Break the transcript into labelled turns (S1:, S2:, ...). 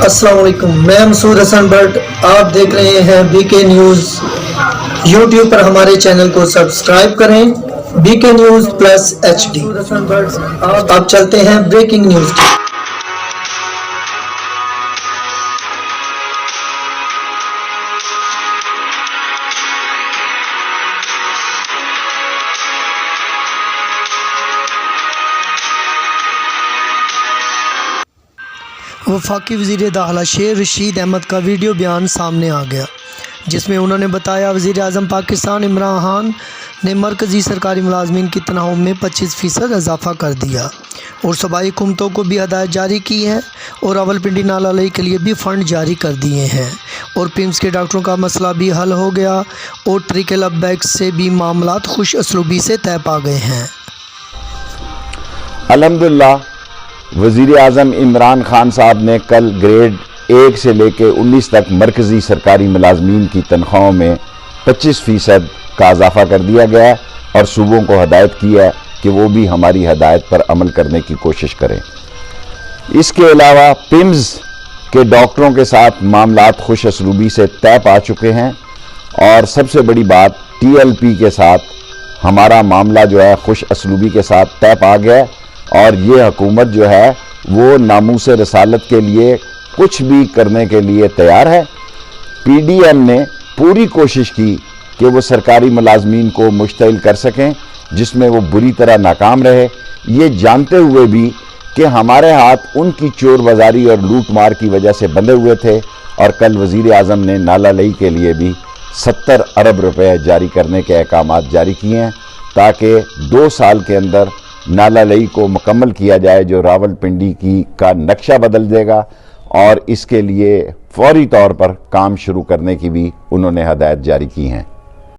S1: अस्सलाम वालेकुम, मैं मसूद हसन भट्ट। आप देख रहे हैं बीके न्यूज़। यूट्यूब पर हमारे चैनल को सब्सक्राइब करें, बीके न्यूज़ प्लस HD। अब चलते हैं ब्रेकिंग न्यूज़ की। वफाकी वज़ीर दाखिला शेर रशीद अहमद का वीडियो बयान सामने आ गया, जिसमें उन्होंने बताया वज़ीर आज़म पाकिस्तान इमरान खान ने मरकज़ी सरकारी मुलाजमीन की तनख्वाहों में 25% इजाफ़ा कर दिया और सूबाई हुकूमतों को भी हदायत जारी की है और रावलपिंडी नाला लई के लिए भी फ़ंड जारी कर दिए हैं और पिम्स के डॉक्टरों का मसला भी हल हो गया और ट्रिकल अप बैग से भी मामलात खुश असलूबी से तय पा गए हैं।
S2: अल्हम्दुलिल्लाह वज़ीर आज़म इमरान खान साहब ने कल ग्रेड 1 से लेकर 19 तक मरकज़ी सरकारी मुलाजमीन की तनख्वाहों में 25% का इजाफ़ा कर दिया गया है और सूबों को हदायत की है कि वो भी हमारी हदायत पर अमल करने की कोशिश करें। इसके अलावा पिम्स के डॉक्टरों के साथ मामलात खुश असलूबी से तय पा चुके हैं और सबसे बड़ी बात TLP के साथ हमारा मामला जो है खुश असलूबी के साथ तय पा गया है और ये हुकूमत जो है वो नामूस रसालत के लिए कुछ भी करने के लिए तैयार है। PDM ने पूरी कोशिश की कि वो सरकारी मुलाजमीन को मुश्तइल कर सकें, जिसमें वो बुरी तरह नाकाम रहे, ये जानते हुए भी कि हमारे हाथ उनकी चोर बाजारी और लूट मार की वजह से बंधे हुए थे। और कल वज़ीर आज़म ने नाला लई के लिए भी 70 अरब रुपए जारी करने के अहकामात जारी किए हैं ताकि 2 साल के अंदर नाला लई को मुकम्मल किया जाए, जो रावलपिंडी का नक्शा बदल देगा और इसके लिए फौरी तौर पर काम शुरू करने की भी उन्होंने हदायत जारी की हैं।